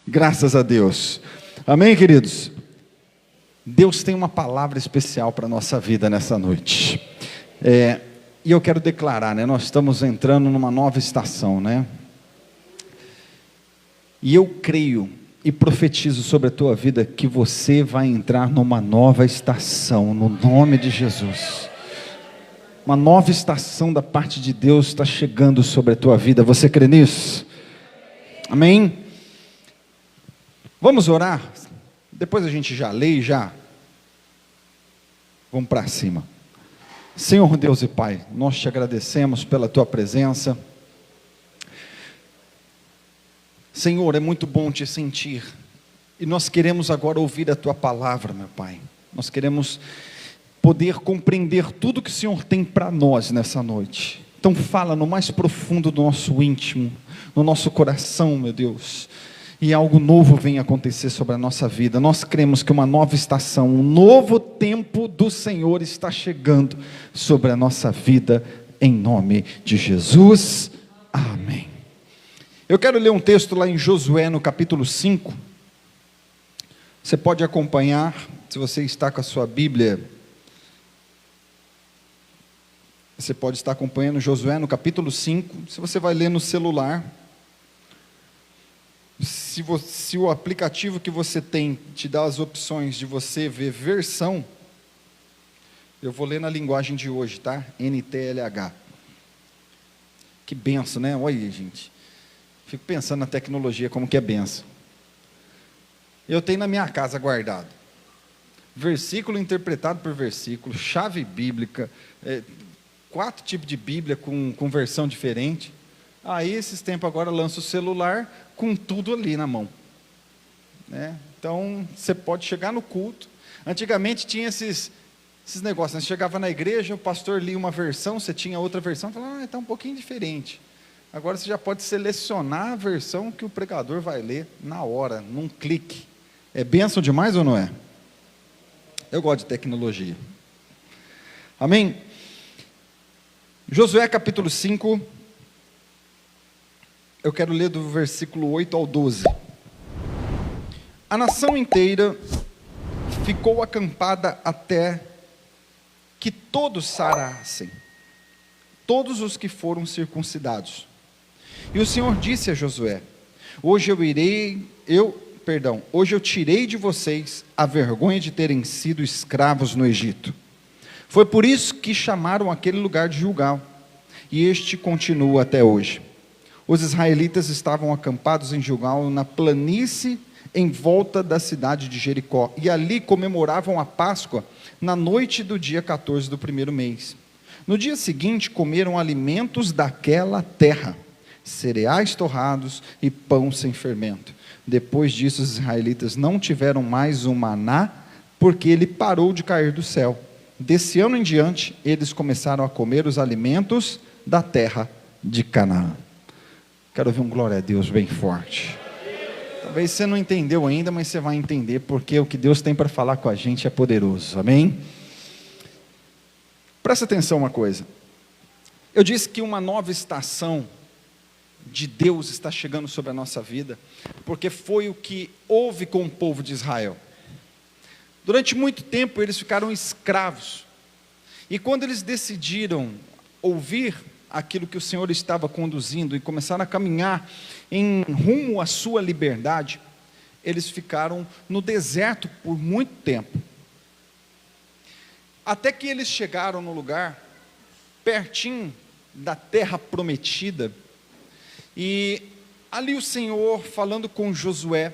Graças a Deus. Amém, queridos? Deus tem uma palavra especial para a nossa vida nessa noite. E eu quero declarar, nós estamos entrando numa nova estação, E eu creio e profetizo sobre a tua vida que você vai entrar numa nova estação, no nome de Jesus. Uma nova estação da parte de Deus está chegando sobre a tua vida. Você crê nisso? Amém? Vamos orar? Depois a gente já lê e já vamos para cima. Senhor Deus e Pai, nós te agradecemos pela tua presença. Senhor, é muito bom te sentir. E nós queremos agora ouvir a tua palavra, meu Pai. Nós queremos poder compreender tudo que o Senhor tem para nós nessa noite. Então fala no mais profundo do nosso íntimo, no nosso coração, meu Deus. E algo novo vem acontecer sobre a nossa vida. Nós cremos que uma nova estação, um novo tempo do Senhor está chegando sobre a nossa vida, em nome de Jesus. Amém. Eu quero ler um texto lá em Josué, no capítulo 5. Você pode acompanhar, se você está com a sua Bíblia. Você pode estar acompanhando Josué no capítulo 5. Se você vai ler no celular, se o aplicativo que você tem te dá as opções de você ver versão, eu vou ler na linguagem de hoje, tá? NTLH. Que benção, né? Olha aí, gente. Fico pensando na tecnologia, como que é benção. Eu tenho na minha casa guardado. Versículo interpretado por versículo, chave bíblica, 4 tipos de Bíblia com versão diferente. Aí, esses tempos agora, lança o celular com tudo ali na mão. Então, você pode chegar no culto. Antigamente tinha esses negócios. Você chegava na igreja, o pastor lia uma versão, você tinha outra versão, falava, está um pouquinho diferente. Agora você já pode selecionar a versão que o pregador vai ler na hora, num clique. É bênção demais ou não é? Eu gosto de tecnologia. Amém? Josué capítulo 5, eu quero ler do versículo 8 ao 12. A nação inteira ficou acampada até que todos sarassem, todos os que foram circuncidados. E o Senhor disse a Josué: hoje eu tirei de vocês a vergonha de terem sido escravos no Egito. Foi por isso que chamaram aquele lugar de Gilgal, e este continua até hoje. Os israelitas estavam acampados em Gilgal, na planície em volta da cidade de Jericó, e ali comemoravam a Páscoa na noite do dia 14 do primeiro mês. No dia seguinte comeram alimentos daquela terra, cereais torrados e pão sem fermento. Depois disso os israelitas não tiveram mais o maná, porque ele parou de cair do céu. Desse ano em diante, eles começaram a comer os alimentos da terra de Canaã. Quero ouvir um glória a Deus bem forte. Talvez você não entendeu ainda, mas você vai entender, porque o que Deus tem para falar com a gente é poderoso, amém? Presta atenção uma coisa. Eu disse que uma nova estação de Deus está chegando sobre a nossa vida, porque foi o que houve com o povo de Israel. Durante muito tempo eles ficaram escravos, e quando eles decidiram ouvir aquilo que o Senhor estava conduzindo, e começaram a caminhar em rumo à sua liberdade, eles ficaram no deserto por muito tempo, até que eles chegaram no lugar, pertinho da terra prometida, e ali o Senhor, falando com Josué,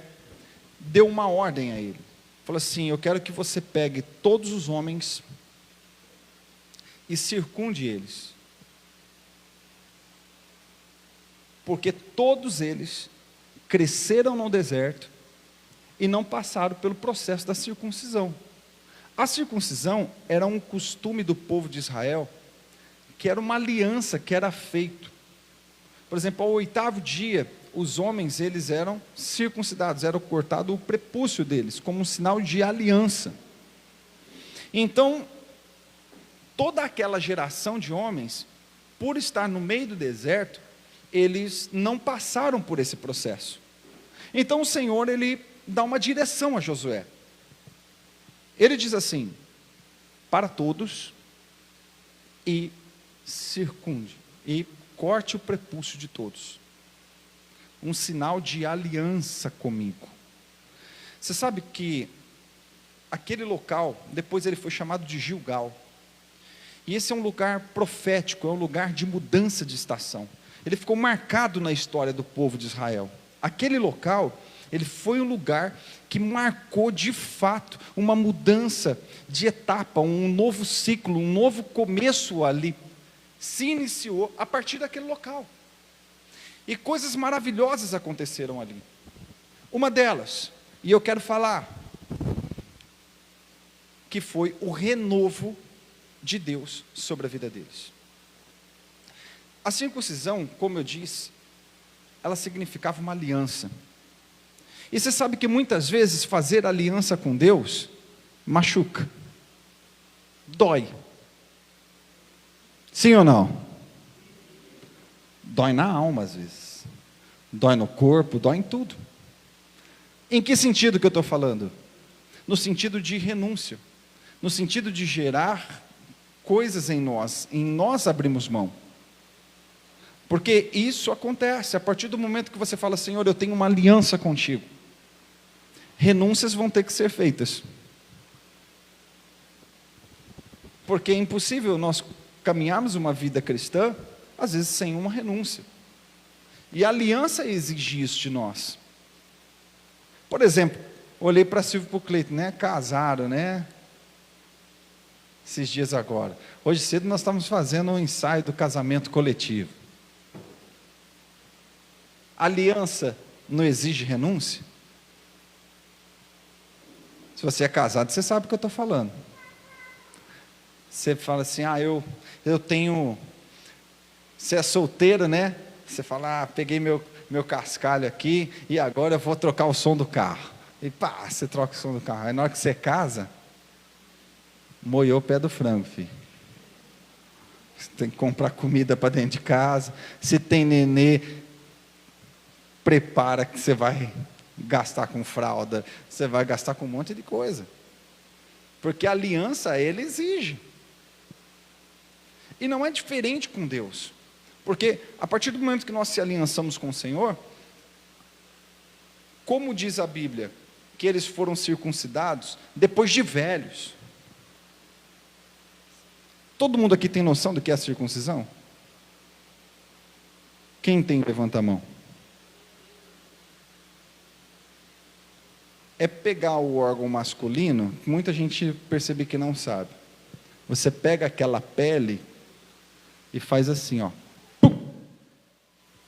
deu uma ordem a ele. Falou assim: eu quero que você pegue todos os homens e circunde eles, porque todos eles cresceram no deserto e não passaram pelo processo da circuncisão. A circuncisão era um costume do povo de Israel, que era uma aliança que era feito. Por exemplo, ao 8º dia, os homens, eles eram circuncidados, era cortado o prepúcio deles, como um sinal de aliança. Então, toda aquela geração de homens, por estar no meio do deserto, eles não passaram por esse processo. Então o Senhor, ele dá uma direção a Josué. Ele diz assim: para todos, e circunde, e corte o prepúcio de todos. Um sinal de aliança comigo. Você sabe que aquele local, depois ele foi chamado de Gilgal. E esse é um lugar profético, é um lugar de mudança de estação. Ele ficou marcado na história do povo de Israel. Aquele local, ele foi um lugar que marcou de fato uma mudança de etapa, um novo ciclo, um novo começo ali. Se iniciou a partir daquele local. E coisas maravilhosas aconteceram ali. Uma delas, e eu quero falar, que foi o renovo de Deus sobre a vida deles. A circuncisão, como eu disse, ela significava uma aliança. E você sabe que muitas vezes fazer aliança com Deus machuca, dói. Sim ou não? Dói na alma às vezes, dói no corpo, dói em tudo. Em que sentido que eu estou falando? No sentido de renúncia, no sentido de gerar coisas em nós abrimos mão. Porque isso acontece, a partir do momento que você fala: Senhor, eu tenho uma aliança contigo, renúncias vão ter que ser feitas. Porque é impossível nós caminharmos uma vida cristã, às vezes sem uma renúncia. E a aliança exige isso de nós. Por exemplo, olhei para Silvio e para o Cleiton, né? Casaram, né? Esses dias agora. Hoje cedo nós estamos fazendo um ensaio do casamento coletivo. Aliança não exige renúncia? Se você é casado, você sabe o que eu estou falando. Você fala assim: eu tenho... Você é solteiro, né? Você fala: peguei meu cascalho aqui e agora eu vou trocar o som do carro. E pá, você troca o som do carro. Aí na hora que você casa, moiou o pé do frango, filho. Você tem que comprar comida para dentro de casa. Se tem nenê, prepara que você vai gastar com fralda, você vai gastar com um monte de coisa. Porque a aliança, ele exige. E não é diferente com Deus. Porque a partir do momento que nós se aliançamos com o Senhor, como diz a Bíblia, que eles foram circuncidados depois de velhos. Todo mundo aqui tem noção do que é a circuncisão? Quem tem, levanta a mão. É pegar o órgão masculino, que muita gente percebe que não sabe. Você pega aquela pele e faz assim, ó.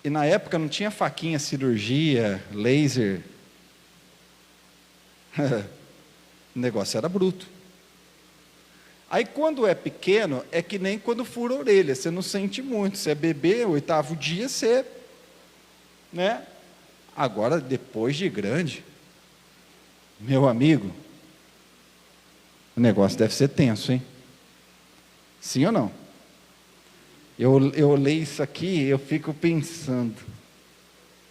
E na época não tinha faquinha, cirurgia, laser. O negócio era bruto. Aí quando é pequeno, é que nem quando fura a orelha, você não sente muito. Você é bebê, 8º dia, você... né? Agora, depois de grande, meu amigo, o negócio deve ser tenso, hein? Sim ou não? Eu leio isso aqui e eu fico pensando.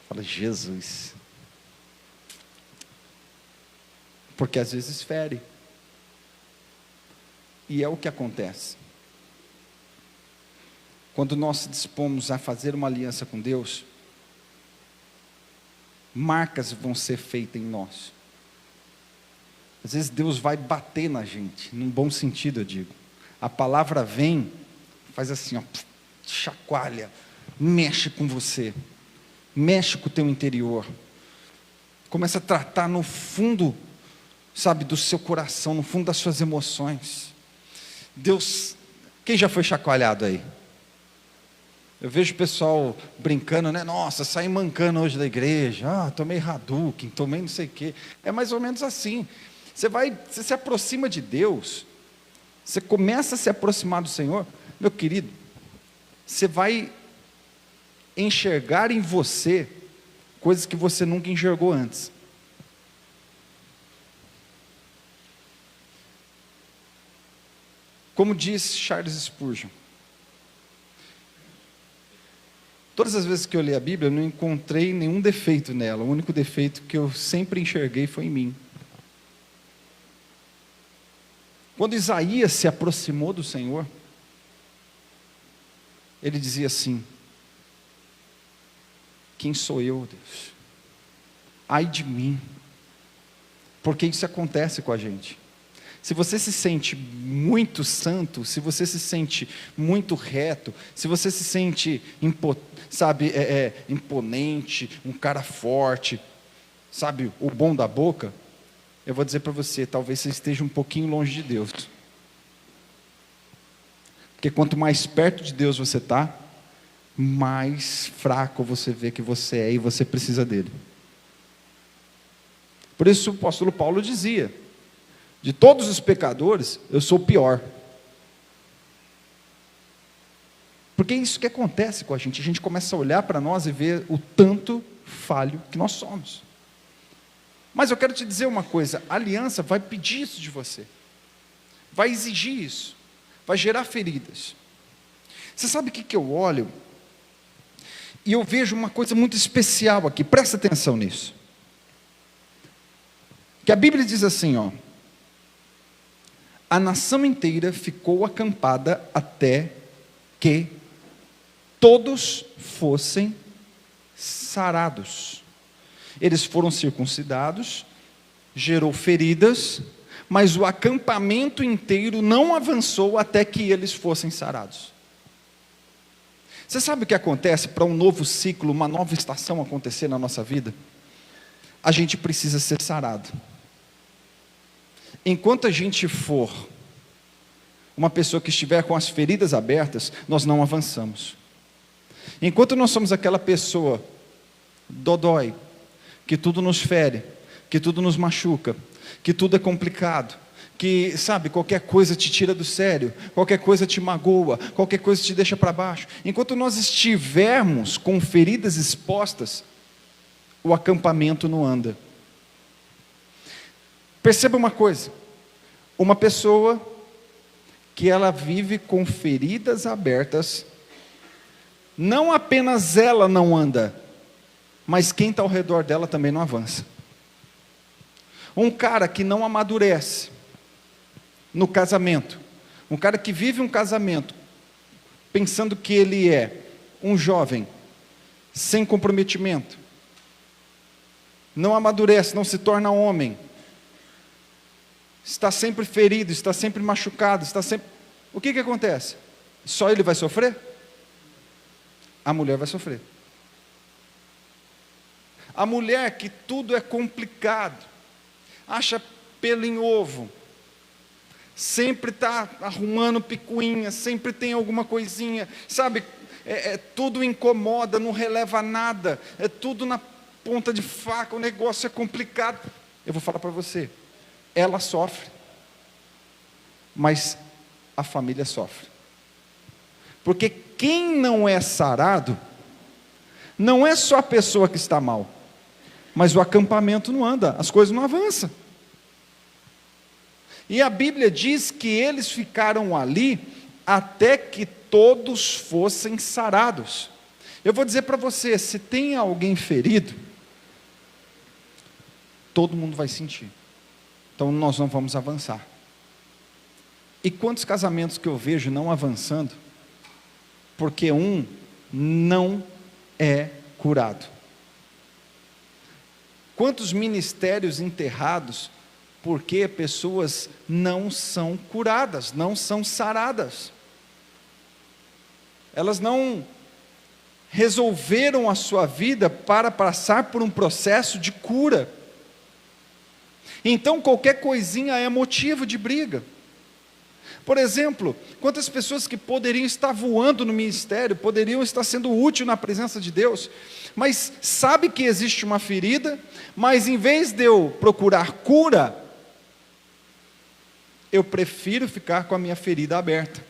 Falo: Jesus. Porque às vezes fere. E é o que acontece. Quando nós se dispomos a fazer uma aliança com Deus, marcas vão ser feitas em nós. Às vezes Deus vai bater na gente, num bom sentido eu digo. A palavra vem, faz assim, ó, chacoalha, mexe com você, mexe com o teu interior, começa a tratar no fundo, sabe, do seu coração, no fundo das suas emoções. Deus, quem já foi chacoalhado aí? Eu vejo o pessoal brincando, né? Nossa, saí mancando hoje da igreja, tomei Hadouken, tomei não sei o quê. É mais ou menos assim. Você se aproxima de Deus, você começa a se aproximar do Senhor, meu querido, você vai enxergar em você coisas que você nunca enxergou antes. Como diz Charles Spurgeon, Todas as vezes que eu li a Bíblia, eu não encontrei nenhum defeito nela. O único defeito que eu sempre enxerguei foi em mim. Quando Isaías se aproximou do Senhor, ele dizia assim: quem sou eu, Deus? Ai de mim. Porque isso acontece com a gente. Se você se sente muito santo, se você se sente muito reto, se você se sente, imponente, um cara forte, sabe, o bom da boca, eu vou dizer para você, talvez você esteja um pouquinho longe de Deus. Porque quanto mais perto de Deus você está, mais fraco você vê que você é e você precisa dele. Por isso o apóstolo Paulo dizia: de todos os pecadores, eu sou o pior. Porque é isso que acontece com a gente começa a olhar para nós e ver o tanto falho que nós somos. Mas eu quero te dizer uma coisa, a aliança vai pedir isso de você, vai exigir isso, vai gerar feridas. Você sabe o que eu olho? E eu vejo uma coisa muito especial aqui, presta atenção nisso. Que a Bíblia diz assim, ó: a nação inteira ficou acampada até que todos fossem sarados. Eles foram circuncidados, gerou feridas, mas o acampamento inteiro não avançou até que eles fossem sarados. Você sabe o que acontece para um novo ciclo, uma nova estação acontecer na nossa vida? A gente precisa ser sarado. Enquanto a gente for uma pessoa que estiver com as feridas abertas, nós não avançamos. Enquanto nós somos aquela pessoa dodói, que tudo nos fere, que tudo nos machuca, que tudo é complicado, que, sabe, qualquer coisa te tira do sério, qualquer coisa te magoa, qualquer coisa te deixa para baixo. Enquanto nós estivermos com feridas expostas, o acampamento não anda. Perceba uma coisa, uma pessoa que ela vive com feridas abertas, não apenas ela não anda, mas quem está ao redor dela também não avança. Um cara que não amadurece no casamento, um cara que vive um casamento pensando que ele é um jovem sem comprometimento, não amadurece, não se torna homem, está sempre ferido, está sempre machucado, o que acontece? Só ele vai sofrer? A mulher vai sofrer. A mulher que tudo é complicado, acha pelo em ovo, sempre está arrumando picuinha, sempre tem alguma coisinha, sabe, tudo incomoda, não releva nada, é tudo na ponta de faca, o negócio é complicado. Eu vou falar para você, ela sofre, mas a família sofre, porque quem não é sarado, não é só a pessoa que está mal, mas o acampamento não anda, as coisas não avançam. E a Bíblia diz que eles ficaram ali até que todos fossem sarados. Eu vou dizer para você, se tem alguém ferido, todo mundo vai sentir. Então nós não vamos avançar. E quantos casamentos que eu vejo não avançando, porque um não é curado. Quantos ministérios enterrados, porque pessoas não são curadas, não são saradas. Elas não resolveram a sua vida para passar por um processo de cura. Então qualquer coisinha é motivo de briga. Por exemplo, quantas pessoas que poderiam estar voando no ministério, poderiam estar sendo útil na presença de Deus, mas sabe que existe uma ferida, mas em vez de eu procurar cura, eu prefiro ficar com a minha ferida aberta.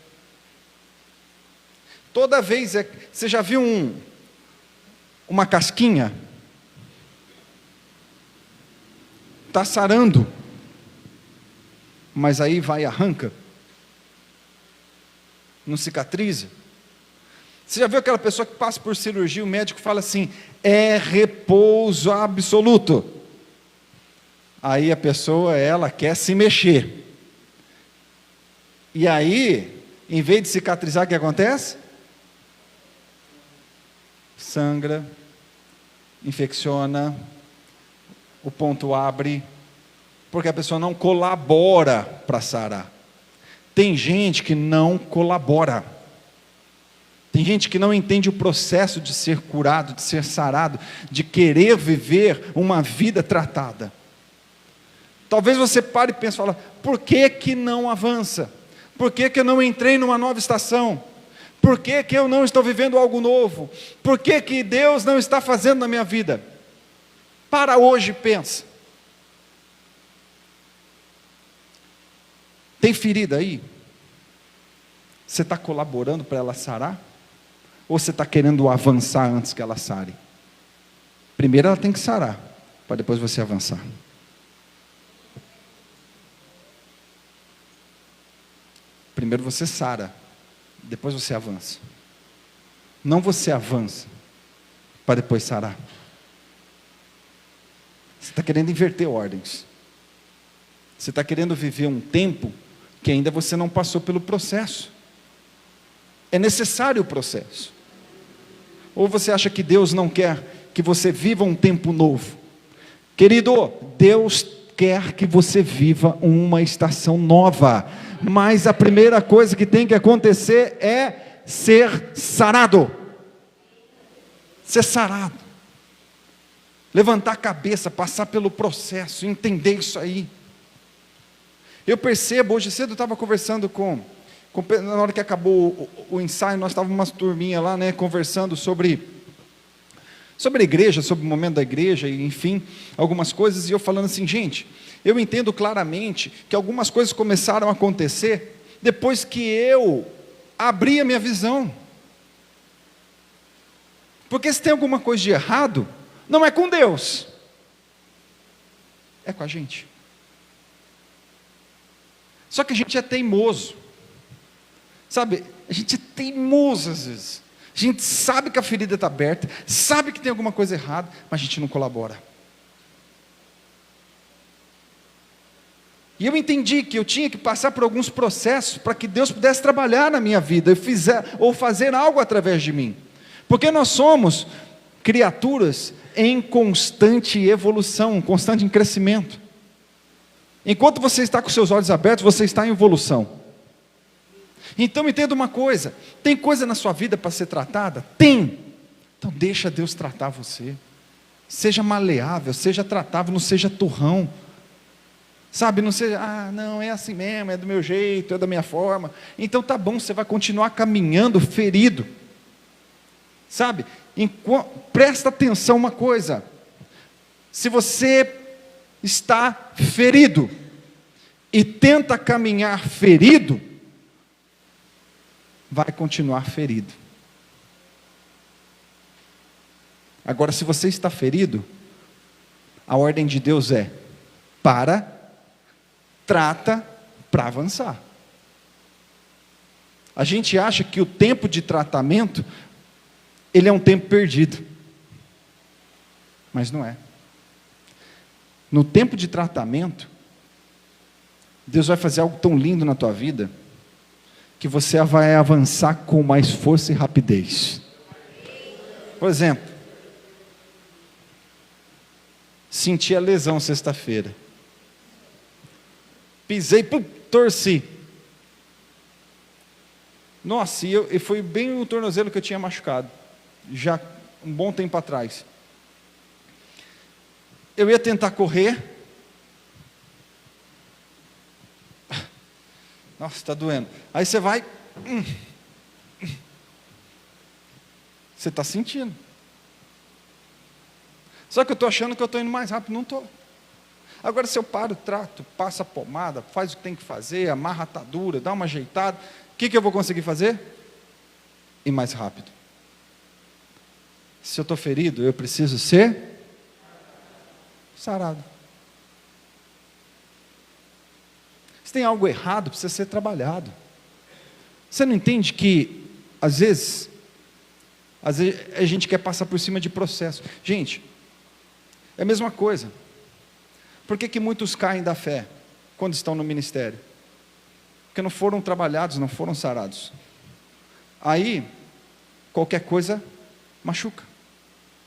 Toda vez, você já viu uma casquinha? Está sarando, mas aí vai e arranca, não cicatriza. Você já viu aquela pessoa que passa por cirurgia, o médico fala assim, é repouso absoluto. Aí a pessoa, ela quer se mexer. E aí, em vez de cicatrizar, o que acontece? Sangra, infecciona, o ponto abre, porque a pessoa não colabora para sarar. Tem gente que não colabora. Tem gente que não entende o processo de ser curado, de ser sarado, de querer viver uma vida tratada. Talvez você pare e pense, fala, por que que não avança? Por que que eu não entrei numa nova estação? Por que que eu não estou vivendo algo novo? Por que que Deus não está fazendo na minha vida? Para hoje e pensa. Tem ferida aí? Você está colaborando para ela sarar? Ou você está querendo avançar antes que ela sare? Primeiro ela tem que sarar, para depois você avançar. Primeiro você sara, depois você avança. Não você avança, para depois sarar. Você está querendo inverter ordens. Você está querendo viver um tempo que ainda você não passou pelo processo. É necessário o processo. Ou você acha que Deus não quer que você viva um tempo novo? Querido, Deus quer que você viva uma estação nova, mas a primeira coisa que tem que acontecer é ser sarado. Ser sarado. Levantar a cabeça, passar pelo processo, entender isso aí. Eu percebo, hoje cedo eu estava conversando na hora que acabou o ensaio, nós estávamos uma turminha lá, né, conversando sobre a igreja, sobre o momento da igreja, e enfim, algumas coisas, e eu falando assim, gente, eu entendo claramente que algumas coisas começaram a acontecer depois que eu abri a minha visão. Porque se tem alguma coisa de errado, não é com Deus, é com a gente. Só que a gente é teimoso. Sabe, a gente é teimoso às vezes. A gente sabe que a ferida está aberta, sabe que tem alguma coisa errada, mas a gente não colabora. E eu entendi que eu tinha que passar por alguns processos para que Deus pudesse trabalhar na minha vida ou fazer algo através de mim. Porque nós somos criaturas em constante evolução, constante em crescimento. Enquanto você está com seus olhos abertos, você está em evolução. Então entenda uma coisa, tem coisa na sua vida para ser tratada? Tem. Então deixa Deus tratar você. Seja maleável, seja tratável, não seja turrão. Sabe, não seja, não, é assim mesmo, é do meu jeito, é da minha forma. Então tá bom, você vai continuar caminhando ferido. Sabe, presta atenção uma coisa. Se você está ferido e tenta caminhar ferido, vai continuar ferido. Agora, se você está ferido, a ordem de Deus é: trata para avançar. A gente acha que o tempo de tratamento, ele é um tempo perdido, mas não é. No tempo de tratamento, Deus vai fazer algo tão lindo na tua vida, que você vai avançar com mais força e rapidez. Por exemplo, senti a lesão sexta-feira, pisei, torci. Nossa, e foi bem o tornozelo que eu tinha machucado, já um bom tempo atrás. Eu ia tentar correr. Nossa, está doendo. Aí você vai. Você está sentindo. Só que eu estou achando que eu estou indo mais rápido. Não estou. Agora, se eu paro, trato, passo a pomada, faz o que tem que fazer, amarra a atadura, dá uma ajeitada, o que eu vou conseguir fazer? Ir mais rápido. Se eu estou ferido, eu preciso ser sarado. Se tem algo errado, precisa ser trabalhado. Você não entende que, às vezes, Às vezes a gente quer passar por cima de processo. Gente, é a mesma coisa. Por que muitos caem da fé quando estão no ministério? Porque não foram trabalhados, não foram sarados. Aí, qualquer coisa machuca.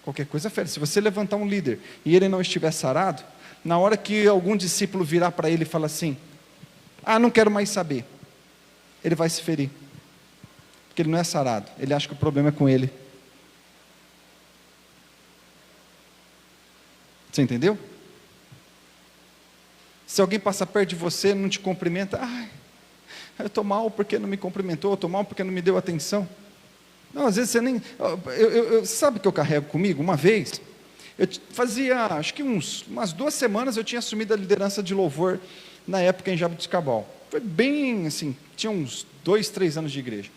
Qualquer coisa fere. Se você levantar um líder e ele não estiver sarado, na hora que algum discípulo virar para ele e falar assim: não quero mais saber, ele vai se ferir. Porque ele não é sarado. Ele acha que o problema é com ele. Você entendeu? Se alguém passa perto de você, não te cumprimenta, eu estou mal porque não me cumprimentou, eu estou mal porque não me deu atenção. Não, às vezes você nem... sabe o que eu carrego comigo? Uma vez, eu fazia, acho que umas 2 semanas, eu tinha assumido a liderança de louvor, na época em Jaboticabal. Foi bem assim, tinha uns 2, 3 anos de igreja.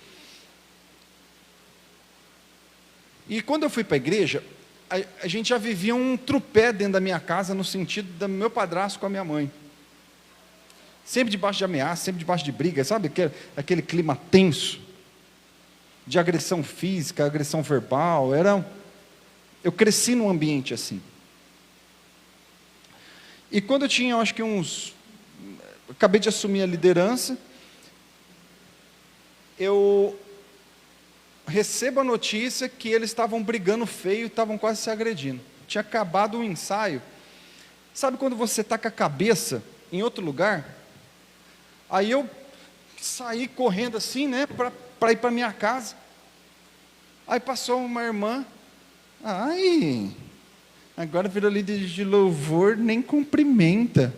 E quando eu fui para a igreja, a gente já vivia um trupé dentro da minha casa, no sentido do meu padrasto com a minha mãe. Sempre debaixo de ameaça, sempre debaixo de briga, sabe? Aquele clima tenso, de agressão física, agressão verbal. Eu cresci num ambiente assim. E quando eu tinha, acho que acabei de assumir a liderança, eu recebo a notícia que eles estavam brigando feio, estavam quase se agredindo. Tinha acabado o ensaio. Sabe quando você está com a cabeça em outro lugar? Aí eu saí correndo assim, né, para ir para minha casa. Aí passou uma irmã, agora virou líder de louvor, nem cumprimenta.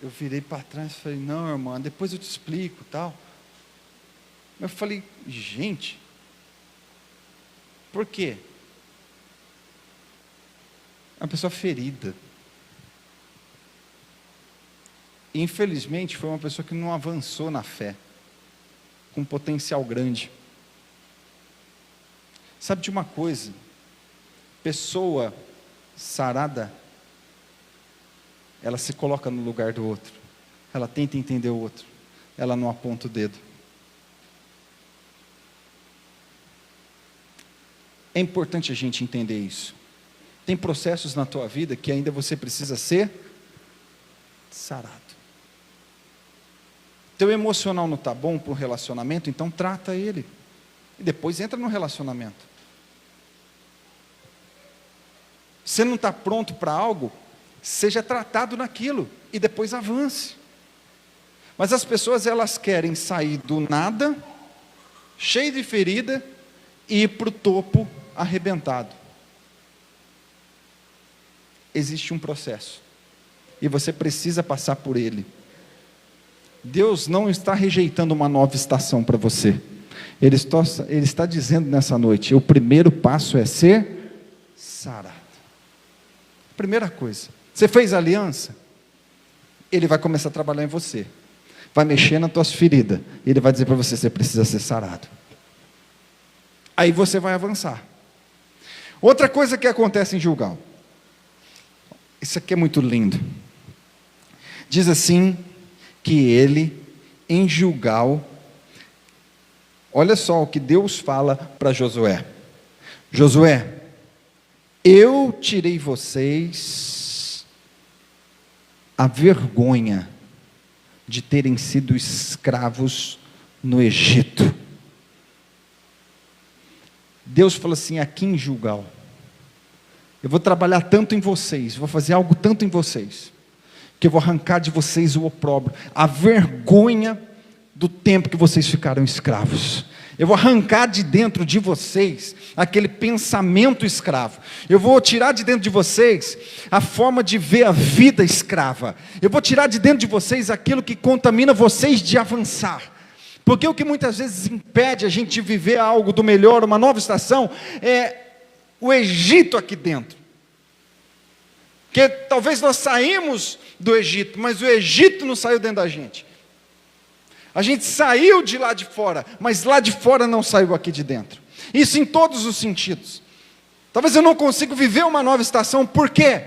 Eu virei para trás e falei: não, irmã, depois eu te explico, tal. Eu falei: gente, por quê? É uma pessoa ferida. Infelizmente, foi uma pessoa que não avançou na fé, com potencial grande. Sabe de uma coisa? Pessoa sarada, ela se coloca no lugar do outro, ela tenta entender o outro, ela não aponta o dedo. É importante a gente entender isso. Tem processos na tua vida que ainda você precisa ser sarado. Teu emocional não está bom para o relacionamento, então trata ele, e depois entra no relacionamento. Você não está pronto para algo, seja tratado naquilo, e depois avance. Mas as pessoas, elas querem sair do nada, cheio de ferida, e ir para o topo arrebentado. Existe um processo, e você precisa passar por ele. Deus não está rejeitando uma nova estação para você. Ele está dizendo nessa noite: o primeiro passo é ser sarado. Primeira coisa, você fez aliança? Ele vai começar a trabalhar em você, vai mexer nas tuas feridas, e ele vai dizer para você: você precisa ser sarado. Aí você vai avançar. Outra coisa que acontece em Gilgal, isso aqui é muito lindo. Diz assim, que ele, em Gilgal, olha só o que Deus fala para Josué: Josué, eu tirei vocês a vergonha de terem sido escravos no Egito. Deus falou assim: aqui em Gilgal, eu vou trabalhar tanto em vocês, vou fazer algo tanto em vocês, que eu vou arrancar de vocês o opróbrio, a vergonha do tempo que vocês ficaram escravos. Eu vou arrancar de dentro de vocês aquele pensamento escravo. Eu vou tirar de dentro de vocês a forma de ver a vida escrava. Eu vou tirar de dentro de vocês aquilo que contamina vocês de avançar. Porque o que muitas vezes impede a gente de viver algo do melhor, uma nova estação, é o Egito aqui dentro. Porque talvez nós saímos do Egito, mas o Egito não saiu dentro da gente. A gente saiu de lá de fora, mas lá de fora não saiu aqui de dentro. Isso em todos os sentidos. Talvez eu não consiga viver uma nova estação, por quê?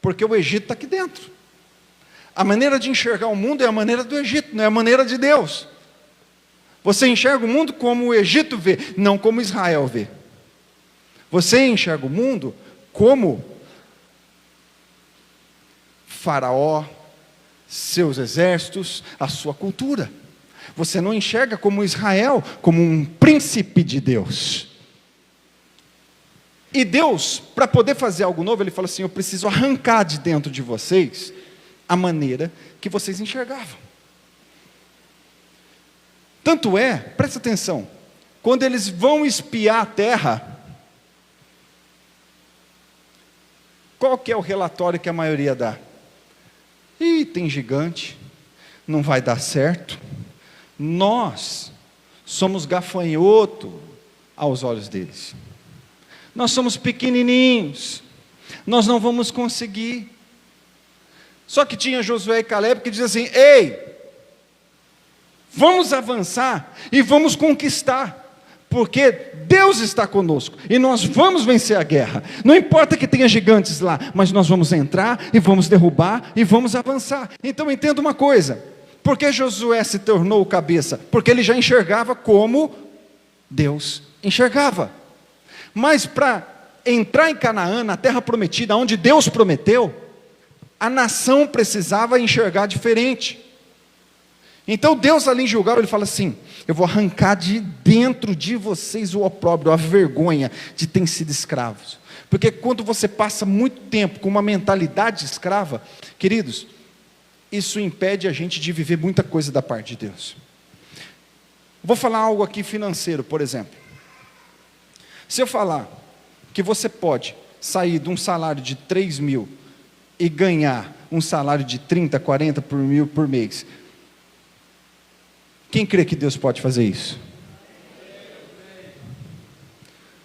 Porque o Egito está aqui dentro. A maneira de enxergar o mundo é a maneira do Egito, não é a maneira de Deus. Você enxerga o mundo como o Egito vê, não como Israel vê. Você enxerga o mundo como Faraó, seus exércitos, a sua cultura. Você não enxerga como Israel, como um príncipe de Deus. E Deus, para poder fazer algo novo, Ele fala assim: eu preciso arrancar de dentro de vocês a maneira que vocês enxergavam. Tanto é, presta atenção, quando eles vão espiar a terra, qual que é o relatório que a maioria dá? Ih, tem gigante, não vai dar certo. Nós somos gafanhoto aos olhos deles. Nós somos pequenininhos, nós não vamos conseguir. Só que tinha Josué e Caleb que diziam assim: ei, vamos avançar e vamos conquistar, porque Deus está conosco, e nós vamos vencer a guerra, não importa que tenha gigantes lá, mas nós vamos entrar, e vamos derrubar, e vamos avançar. Então entenda uma coisa, por que Josué se tornou cabeça? Porque ele já enxergava como Deus enxergava. Mas para entrar em Canaã, na terra prometida, onde Deus prometeu, a nação precisava enxergar diferente. Então Deus ali em Gilgal, Ele fala assim: eu vou arrancar de dentro de vocês o opróbrio, a vergonha de terem sido escravos. Porque quando você passa muito tempo com uma mentalidade escrava, queridos, isso impede a gente de viver muita coisa da parte de Deus. Vou falar algo aqui financeiro, por exemplo. Se eu falar que você pode sair de um salário de 3 mil e ganhar um salário de 30, 40 por mil por mês, quem crê que Deus pode fazer isso?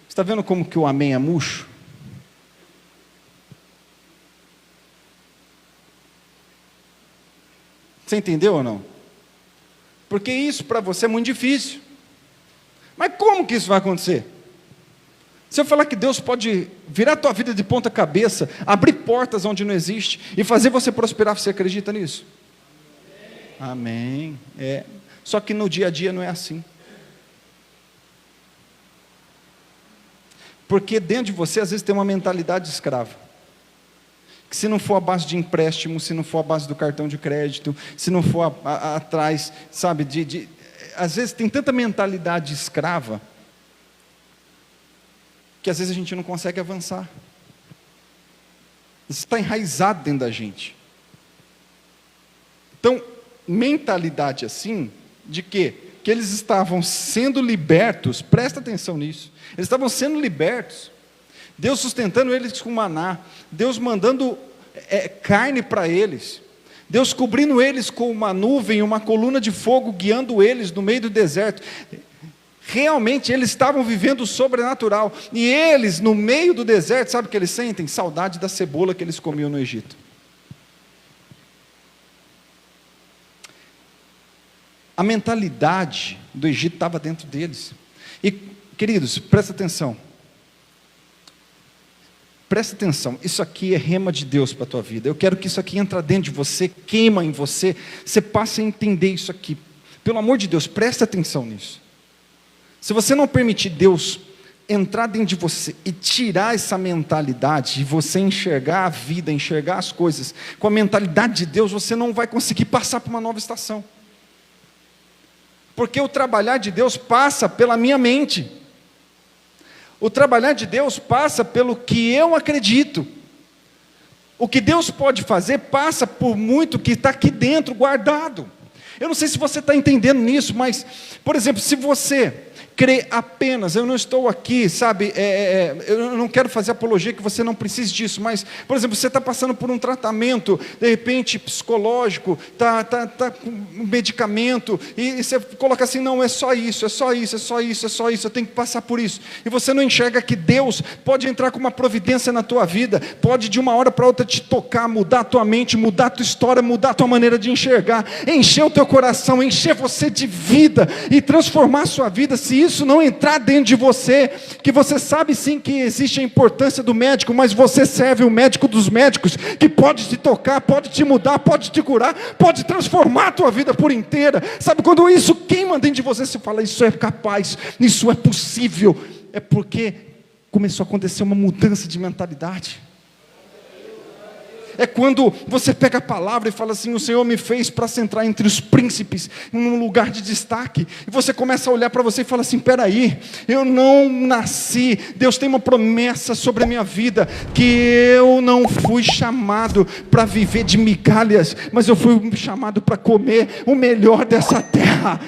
Está vendo como que o amém é murcho? Você entendeu ou não? Porque isso para você é muito difícil. Mas como que isso vai acontecer? Se eu falar que Deus pode virar a tua vida de ponta cabeça, abrir portas onde não existe e fazer você prosperar, você acredita nisso? Amém. É. Só que no dia a dia não é assim. Porque dentro de você às vezes tem uma mentalidade escrava. Que se não for a base de empréstimo, se não for a base do cartão de crédito, se não for atrás, sabe, às vezes tem tanta mentalidade escrava, que às vezes a gente não consegue avançar. Isso está enraizado dentro da gente. Então, mentalidade assim, de quê? Que eles estavam sendo libertos, presta atenção nisso, eles estavam sendo libertos, Deus sustentando eles com maná, Deus mandando carne para eles, Deus cobrindo eles com uma nuvem, uma coluna de fogo, guiando eles no meio do deserto. Realmente eles estavam vivendo o sobrenatural, e eles no meio do deserto, sabe o que eles sentem? Saudade da cebola que eles comiam no Egito. A mentalidade do Egito estava dentro deles. E, queridos, presta atenção. Presta atenção, isso aqui é rema de Deus para a tua vida. Eu quero que isso aqui entre dentro de você, queima em você, você passe a entender isso aqui. Pelo amor de Deus, presta atenção nisso. Se você não permitir Deus entrar dentro de você e tirar essa mentalidade, e você enxergar a vida, enxergar as coisas com a mentalidade de Deus, você não vai conseguir passar por uma nova estação. Porque o trabalhar de Deus passa pela minha mente. O trabalhar de Deus passa pelo que eu acredito. O que Deus pode fazer passa por muito que está aqui dentro, guardado. Eu não sei se você está entendendo nisso, mas, por exemplo, se você crê apenas, eu não estou aqui, sabe, eu não quero fazer apologia que você não precise disso, mas, por exemplo, você está passando por um tratamento, de repente, psicológico, está com um medicamento, e você coloca assim: não, é só isso, eu tenho que passar por isso, e você não enxerga que Deus pode entrar com uma providência na tua vida, pode de uma hora para outra te tocar, mudar a tua mente, mudar a tua história, mudar a tua maneira de enxergar, encher o teu coração, encher você de vida, e transformar a sua vida. Se isso não entrar dentro de você, que você sabe sim que existe a importância do médico, mas você serve o médico dos médicos, que pode te tocar, pode te mudar, pode te curar, pode transformar a tua vida por inteira. Sabe, quando isso queima dentro de você, você fala, isso é capaz, isso é possível, é porque começou a acontecer uma mudança de mentalidade. É quando você pega a palavra e fala assim, o Senhor me fez para sentar entre os príncipes, num lugar de destaque, e você começa a olhar para você e fala assim, peraí, eu não nasci, Deus tem uma promessa sobre a minha vida, que eu não fui chamado para viver de migalhas, mas eu fui chamado para comer o melhor dessa terra.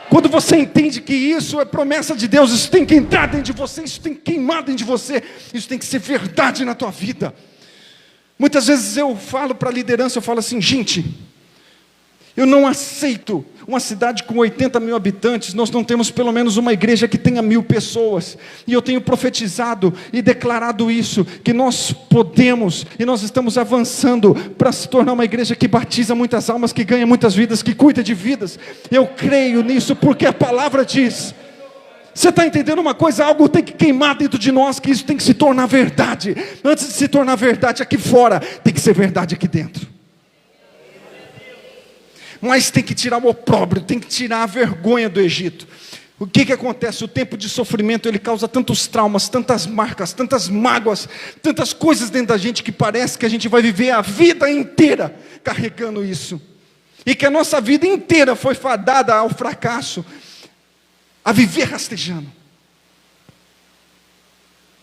Quando você entende que isso é promessa de Deus, isso tem que entrar dentro de você, isso tem que queimar dentro de você, isso tem que ser verdade na tua vida. Muitas vezes eu falo para a liderança, eu falo assim, gente, eu não aceito uma cidade com 80 mil habitantes, nós não temos pelo menos uma igreja que tenha 1000 pessoas, e eu tenho profetizado e declarado isso, que nós podemos, e nós estamos avançando para se tornar uma igreja que batiza muitas almas, que ganha muitas vidas, que cuida de vidas. Eu creio nisso porque a palavra diz. Você está entendendo uma coisa? Algo tem que queimar dentro de nós, que isso tem que se tornar verdade. Antes de se tornar verdade aqui fora, tem que ser verdade aqui dentro. Mas tem que tirar o opróbrio, tem que tirar a vergonha do Egito. O que acontece? O tempo de sofrimento, ele causa tantos traumas, tantas marcas, tantas mágoas, tantas coisas dentro da gente, que parece que a gente vai viver a vida inteira carregando isso. E que a nossa vida inteira foi fadada ao fracasso, a viver rastejando.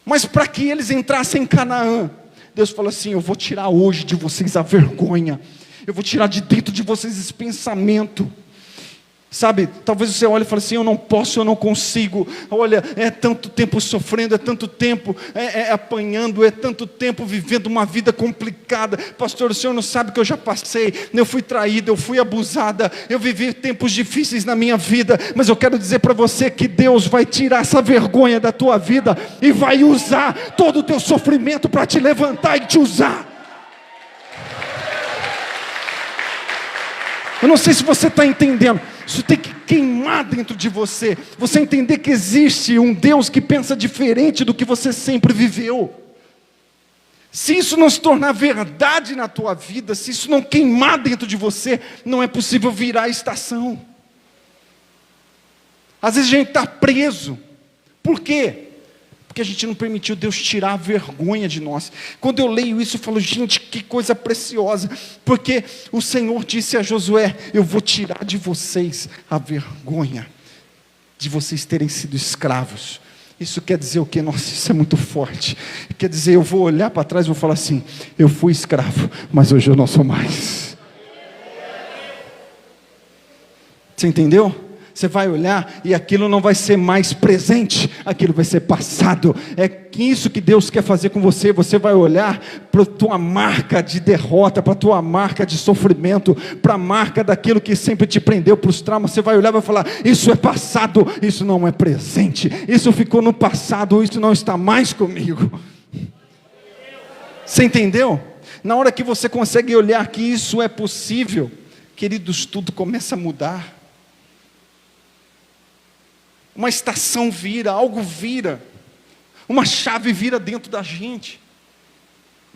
Mas para que eles entrassem em Canaã, Deus falou assim, eu vou tirar hoje de vocês a vergonha, eu vou tirar de dentro de vocês esse pensamento. Sabe, talvez você olhe e fale assim, eu não posso, eu não consigo. Olha, é tanto tempo sofrendo, é tanto tempo apanhando, é tanto tempo vivendo uma vida complicada. Pastor, o senhor não sabe que eu já passei. Eu fui traída, eu fui abusada, eu vivi tempos difíceis na minha vida. Mas eu quero dizer para você que Deus vai tirar essa vergonha da tua vida e vai usar todo o teu sofrimento para te levantar e te usar. Eu não sei se você está entendendo. Isso tem que queimar dentro de você. Você entender que existe um Deus que pensa diferente do que você sempre viveu. Se isso não se tornar verdade na tua vida, se isso não queimar dentro de você, não é possível virar a estação. Às vezes a gente está preso. Por quê? Porque a gente não permitiu Deus tirar a vergonha de nós. Quando eu leio isso, eu falo, gente, que coisa preciosa. Porque o Senhor disse a Josué, eu vou tirar de vocês a vergonha de vocês terem sido escravos. Isso quer dizer o quê? Nossa, isso é muito forte. Quer dizer, eu vou olhar para trás e vou falar assim, eu fui escravo, mas hoje eu não sou mais. Você entendeu? Você vai olhar e aquilo não vai ser mais presente, aquilo vai ser passado. É isso que Deus quer fazer com você. Você vai olhar para a tua marca de derrota, para a tua marca de sofrimento, para a marca daquilo que sempre te prendeu, para os traumas. Você vai olhar e vai falar, isso é passado, isso não é presente, isso ficou no passado, isso não está mais comigo. Você entendeu? Na hora que você consegue olhar que isso é possível, queridos, tudo começa a mudar. Uma estação vira, algo vira, uma chave vira dentro da gente,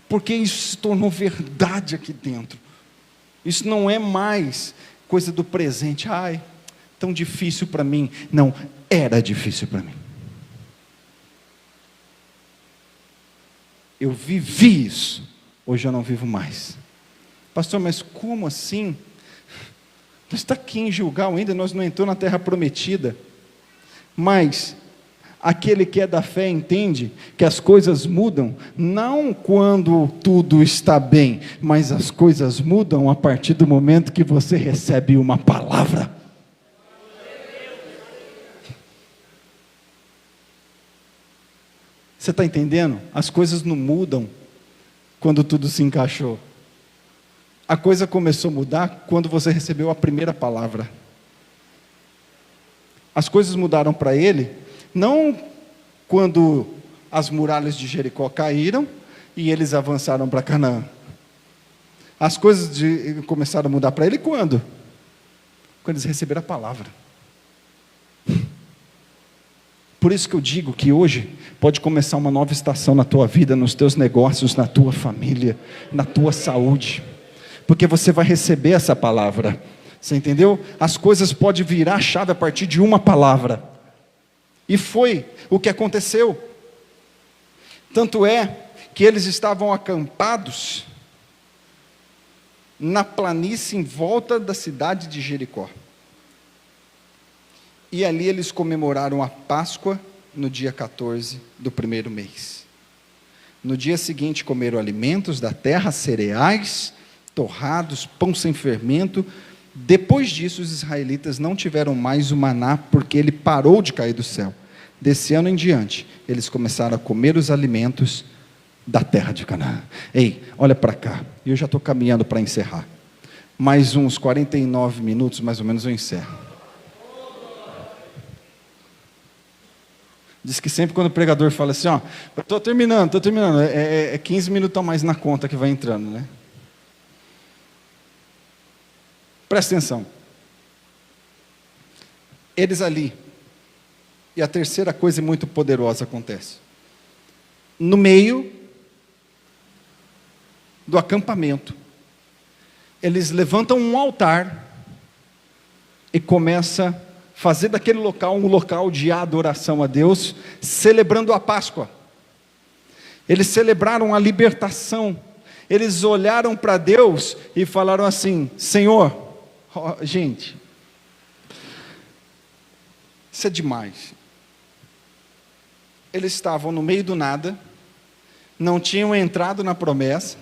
porque isso se tornou verdade aqui dentro. Isso não é mais coisa do presente, ai, tão difícil para mim. Não, era difícil para mim. Eu vivi isso, hoje eu não vivo mais. Pastor, mas como assim? Nós está aqui em Gilgal ainda, nós não entramos na terra prometida. Mas aquele que é da fé entende que as coisas mudam, não quando tudo está bem, mas as coisas mudam a partir do momento que você recebe uma palavra. Você está entendendo? As coisas não mudam quando tudo se encaixou. A coisa começou a mudar quando você recebeu a primeira palavra. As coisas mudaram para ele, não quando as muralhas de Jericó caíram e eles avançaram para Canaã. As coisas começaram a mudar para ele quando? Quando eles receberam a palavra. Por isso que eu digo que hoje pode começar uma nova estação na tua vida, nos teus negócios, na tua família, na tua saúde, porque você vai receber essa palavra, você entendeu? As coisas podem virar a chave a partir de uma palavra, e foi o que aconteceu. Tanto é que eles estavam acampados na planície em volta da cidade de Jericó. E ali eles comemoraram a Páscoa no dia 14 do primeiro mês. No dia seguinte comeram alimentos da terra, cereais, torrados, pão sem fermento. Depois disso os israelitas não tiveram mais o maná, porque ele parou de cair do céu. Desse ano em diante, eles começaram a comer os alimentos da terra de Canaã. Ei, olha para cá, eu já estou caminhando para encerrar. Mais uns 49 minutos, mais ou menos, eu encerro. Diz que sempre quando o pregador fala assim, estou terminando, é 15 minutos a mais na conta que vai entrando, né? Presta atenção. Eles ali, e a terceira coisa muito poderosa acontece. No meio do acampamento, eles levantam um altar e começam a fazer daquele local um local de adoração a Deus, celebrando a Páscoa. Eles celebraram a libertação. Eles olharam para Deus e falaram assim: Senhor, gente, isso é demais. Eles estavam no meio do nada, não tinham entrado na promessa,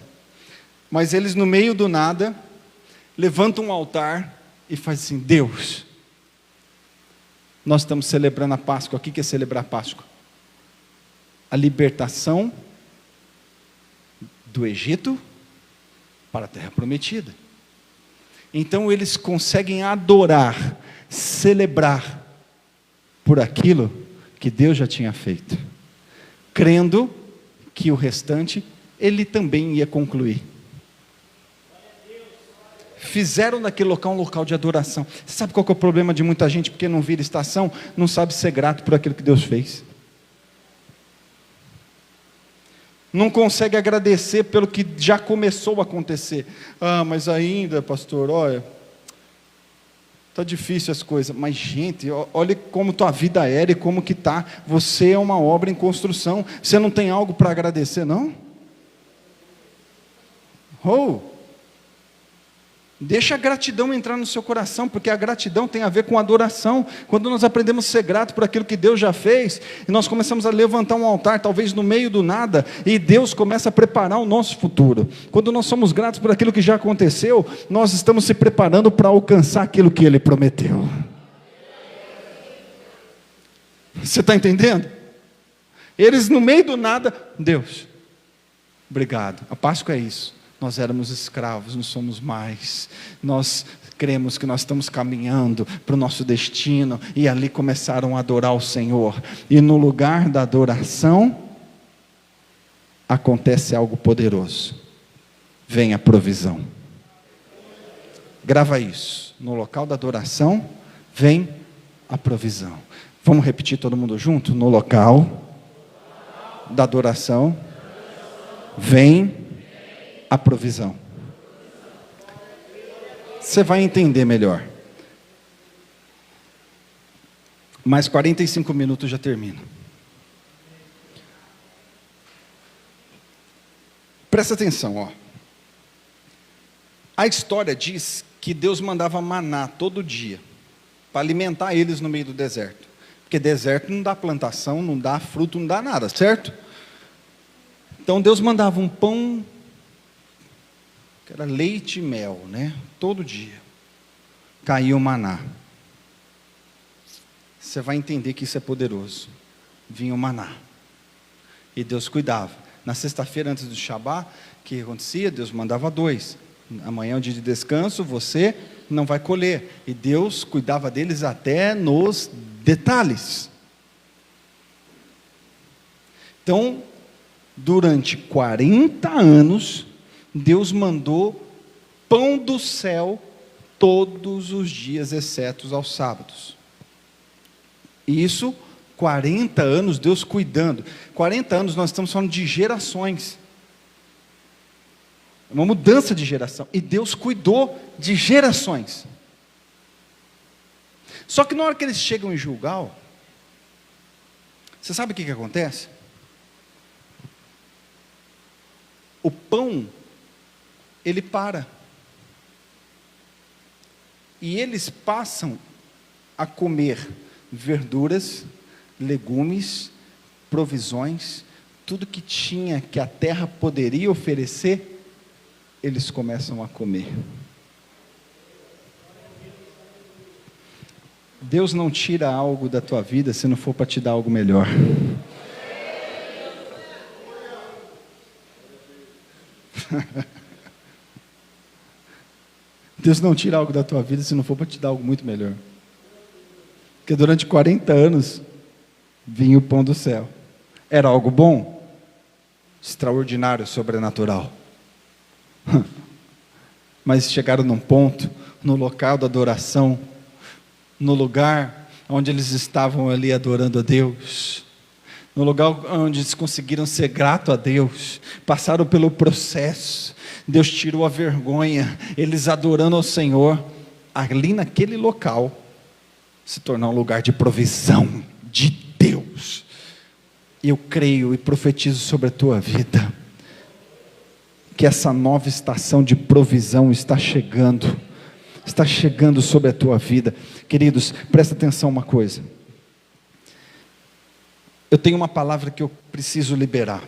mas eles no meio do nada levantam um altar e fazem assim: Deus, nós estamos celebrando a Páscoa. O que é celebrar a Páscoa? A libertação do Egito para a terra prometida. Então eles conseguem adorar, celebrar por aquilo que Deus já tinha feito, crendo que o restante Ele também ia concluir. Fizeram daquele local um local de adoração. Você sabe qual que é o problema de muita gente? Porque não vira estação, não sabe ser grato por aquilo que Deus fez. Não consegue agradecer pelo que já começou a acontecer. Mas ainda, pastor, olha, está difícil as coisas. Mas gente, olha como tua vida era e como que está. Você é uma obra em construção. Você não tem algo para agradecer, não? Deixa a gratidão entrar no seu coração, porque a gratidão tem a ver com adoração. Quando nós aprendemos a ser grato por aquilo que Deus já fez, e nós começamos a levantar um altar, talvez no meio do nada, e Deus começa a preparar o nosso futuro. Quando nós somos gratos por aquilo que já aconteceu, nós estamos se preparando para alcançar aquilo que Ele prometeu. Você está entendendo? Eles no meio do nada, Deus, obrigado. A Páscoa é isso. Nós éramos escravos, não somos mais. Nós cremos que nós estamos caminhando para o nosso destino. E ali começaram a adorar o Senhor. E no lugar da adoração, acontece algo poderoso. Vem a provisão. Grava isso. No local da adoração, vem a provisão. Vamos repetir todo mundo junto? No local da adoração, vem a provisão. Você vai entender melhor. Mais 45 minutos já termina. Presta atenção, A história diz que Deus mandava maná todo dia, para alimentar eles no meio do deserto. Porque deserto não dá plantação, não dá fruto, não dá nada, certo? Então Deus mandava um pão, que era leite e mel, né? Todo dia caiu o maná. Você vai entender que isso é poderoso. Vinha o maná e Deus cuidava. Na sexta-feira antes do Shabá, o que acontecia? Deus mandava 2. Amanhã é um dia de descanso, você não vai colher. E Deus cuidava deles até nos detalhes. Então, durante 40 anos, Deus mandou pão do céu todos os dias, exceto aos sábados. Isso 40 anos Deus cuidando. 40 anos nós estamos falando de gerações. Uma mudança de geração. E Deus cuidou de gerações. Só que na hora que eles chegam em Gilgal, você sabe o que acontece? O pão, ele para. E eles passam a comer verduras, legumes, provisões, tudo que tinha, que a terra poderia oferecer, eles começam a comer. Deus não tira algo da tua vida se não for para te dar algo melhor. Deus não tira algo da tua vida se não for para te dar algo muito melhor. Porque durante 40 anos vinha o pão do céu. Era algo bom, extraordinário, sobrenatural. Mas chegaram num ponto, no local da adoração, no lugar onde eles estavam ali adorando a Deus, no lugar onde eles conseguiram ser grato a Deus, passaram pelo processo, Deus tirou a vergonha, eles adorando ao Senhor, ali naquele local, se tornou um lugar de provisão de Deus. Eu creio e profetizo sobre a tua vida, que essa nova estação de provisão está chegando sobre a tua vida. Queridos, presta atenção uma coisa, eu tenho uma palavra que eu preciso liberar.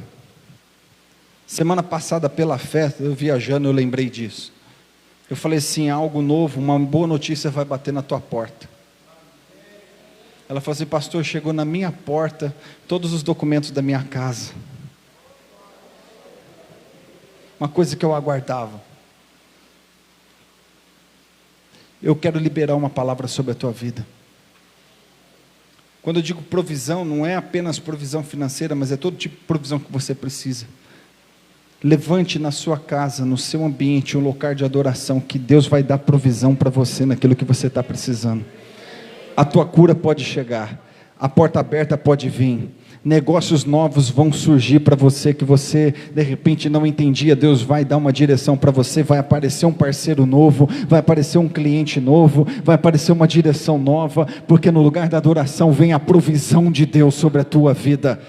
Semana passada, pela fé, eu viajando, eu lembrei disso. Eu falei assim, algo novo, uma boa notícia vai bater na tua porta. Ela falou assim, pastor, chegou na minha porta todos os documentos da minha casa. Uma coisa que eu aguardava. Eu quero liberar uma palavra sobre a tua vida. Quando eu digo provisão, não é apenas provisão financeira, mas é todo tipo de provisão que você precisa. Levante na sua casa, no seu ambiente, um local de adoração, que Deus vai dar provisão para você naquilo que você está precisando. A tua cura pode chegar, a porta aberta pode vir, negócios novos vão surgir para você, que você de repente não entendia. Deus vai dar uma direção para você, vai aparecer um parceiro novo, vai aparecer um cliente novo, vai aparecer uma direção nova, porque no lugar da adoração vem a provisão de Deus sobre a tua vida.